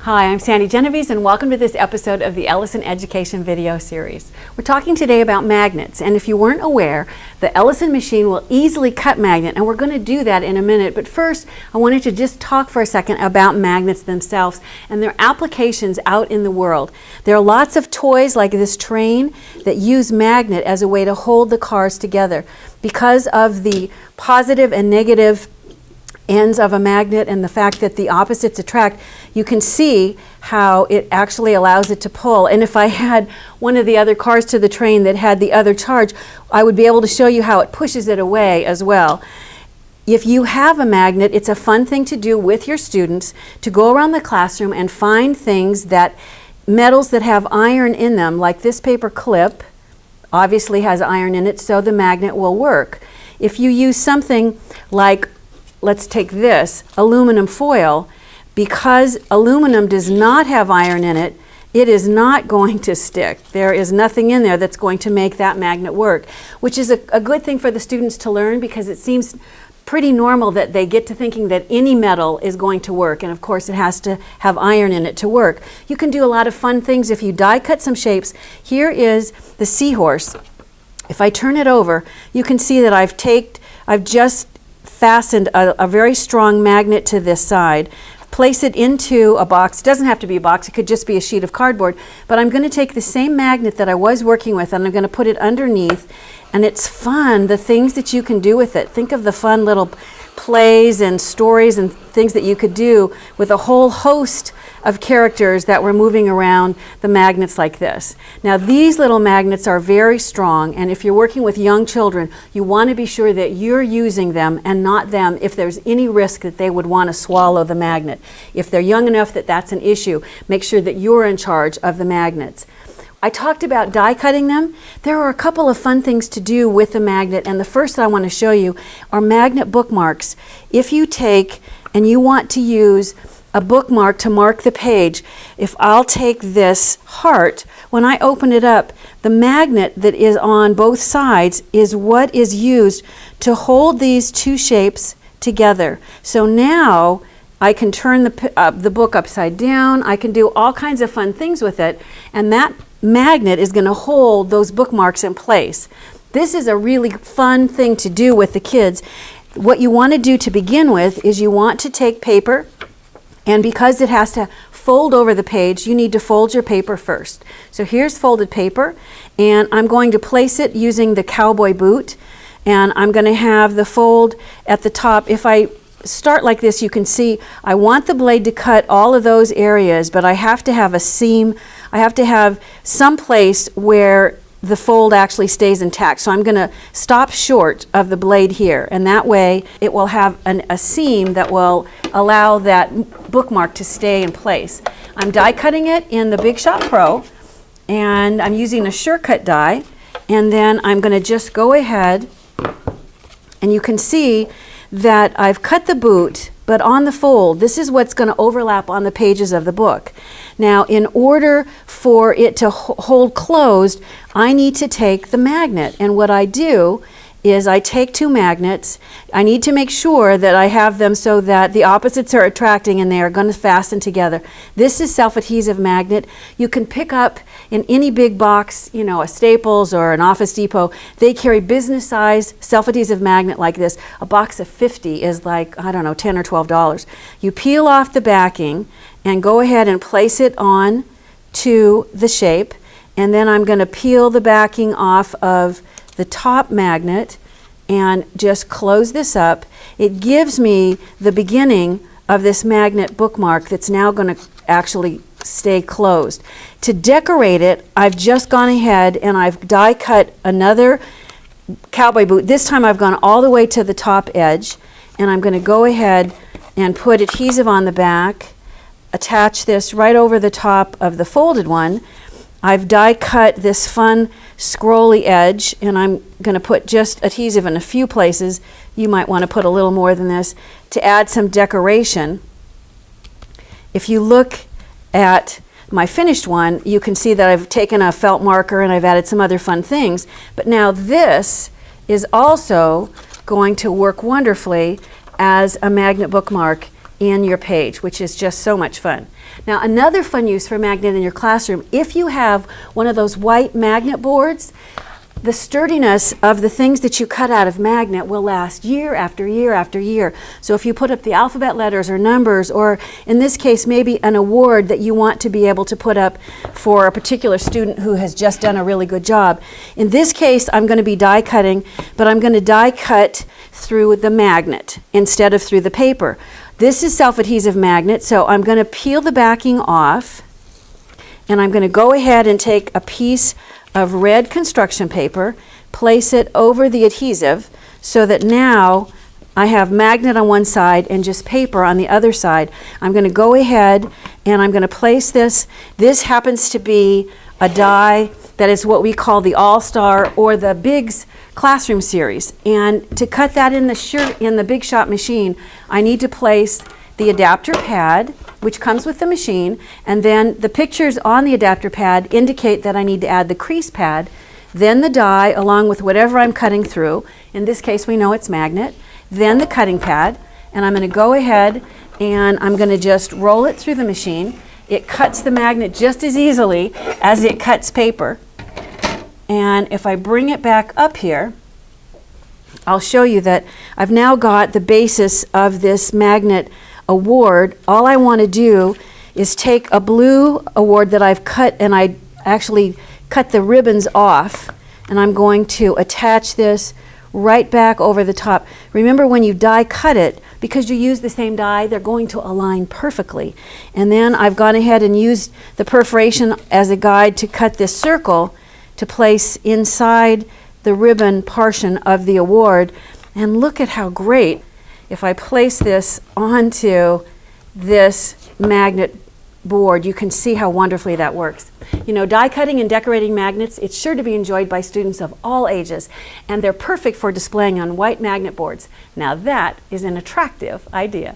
Hi, I'm Sandy Genovese and welcome to this episode of the Ellison Education video series. We're talking today about magnets, and if you weren't aware, the Ellison machine will easily cut magnet, and we're going to do that in a minute. But first, I wanted to just talk for a second about magnets themselves and their applications out in the world. There are lots of toys like this train that use magnet as a way to hold the cars together. Because of the positive and negative ends of a magnet and the fact that the opposites attract, you can see how it actually allows it to pull. And if I had one of the other cars to the train that had the other charge, I would be able to show you how it pushes it away as well. If you have a magnet, it's a fun thing to do with your students, to go around the classroom and find things that, metals that have iron in them, like this paper clip obviously has iron in it, so the magnet will work. If you use something like, let's take this, aluminum foil, because aluminum does not have iron in it, it is not going to stick. There is nothing in there that's going to make that magnet work, which is a good thing for the students to learn, because it seems pretty normal that they get to thinking that any metal is going to work, and of course it has to have iron in it to work. You can do a lot of fun things if you die cut some shapes. Here is the seahorse. If I turn it over, you can see that I've just fastened a very strong magnet to this side, place it into a box. It doesn't have to be a box, it could just be a sheet of cardboard, but I'm going to take the same magnet that I was working with and I'm going to put it underneath, and it's fun, the things that you can do with it. Think of the fun little plays and stories and things that you could do with a whole host of characters that were moving around the magnets like this. Now these little magnets are very strong, and if you're working with young children, you want to be sure that you're using them and not them if there's any risk that they would want to swallow the magnet. If they're young enough that that's an issue, make sure that you're in charge of the magnets. I talked about die cutting them. There are a couple of fun things to do with the magnet, and the first I want to show you are magnet bookmarks. If you take and you want to use a bookmark to mark the page, if I'll take this heart, when I open it up, the magnet that is on both sides is what is used to hold these two shapes together. So now I can turn the book upside down, I can do all kinds of fun things with it, and that magnet is going to hold those bookmarks in place. This is a really fun thing to do with the kids. What you want to do to begin with is you want to take paper, and because it has to fold over the page, you need to fold your paper first. So here's folded paper, and I'm going to place it using the cowboy boot, and I'm going to have the fold at the top. If I start like this, you can see I want the blade to cut all of those areas, but I have to have a seam. I have to have some place where the fold actually stays intact. So I'm going to stop short of the blade here, and that way it will have a seam that will allow that bookmark to stay in place. I'm die cutting it in the Big Shot Pro, and I'm using a SureCut die, and then I'm going to just go ahead, and you can see that I've cut the boot, but on the fold, this is what's going to overlap on the pages of the book. Now, in order for it to hold closed, I need to take the magnet, and what I do is I take two magnets. I need to make sure that I have them so that the opposites are attracting and they are going to fasten together. This is self-adhesive magnet. You can pick up in any big box, you know, a Staples or an Office Depot. They carry business size self-adhesive magnet like this. A box of 50 is like, I don't know, $10 or $12. You peel off the backing and go ahead and place it on to the shape, and then I'm going to peel the backing off of the top magnet and just close this up. It gives me the beginning of this magnet bookmark that's now going to actually stay closed. To decorate it, I've just gone ahead and I've die cut another cowboy boot. This time I've gone all the way to the top edge, and I'm going to go ahead and put adhesive on the back, attach this right over the top of the folded one. I've die cut this fun scrolly edge, and I'm going to put just adhesive in a few places. You might want to put a little more than this to add some decoration. If you look at my finished one, you can see that I've taken a felt marker and I've added some other fun things. But now this is also going to work wonderfully as a magnet bookmark in your page, which is just so much fun. Now, another fun use for a magnet in your classroom, if you have one of those white magnet boards, the sturdiness of the things that you cut out of magnet will last year after year after year. So if you put up the alphabet letters or numbers, or in this case maybe an award that you want to be able to put up for a particular student who has just done a really good job. In this case I'm going to be die cutting, but I'm going to die cut through the magnet instead of through the paper. This is self-adhesive magnet, so I'm going to peel the backing off, and I'm going to go ahead and take a piece of red construction paper, place it over the adhesive so that now I have magnet on one side and just paper on the other side. I'm going to go ahead and I'm going to place this. This happens to be a die that is what we call the All-Star or the Biggs Classroom Series. And to cut that in the Big Shot machine, I need to place the adapter pad, which comes with the machine, and then the pictures on the adapter pad indicate that I need to add the crease pad, then the die along with whatever I'm cutting through. In this case we know it's magnet, then the cutting pad, and I'm going to go ahead and I'm going to just roll it through the machine. It cuts the magnet just as easily as it cuts paper. And if I bring it back up here, I'll show you that I've now got the basis of this magnet award. All I want to do is take a blue award that I've cut, and I actually cut the ribbons off, and I'm going to attach this right back over the top. Remember, when you die cut it, because you use the same die, they're going to align perfectly. And then I've gone ahead and used the perforation as a guide to cut this circle to place inside the ribbon portion of the award. And look at how great, if I place this onto this magnet board, you can see how wonderfully that works. You know, die cutting and decorating magnets, it's sure to be enjoyed by students of all ages, and they're perfect for displaying on white magnet boards. Now that is an attractive idea.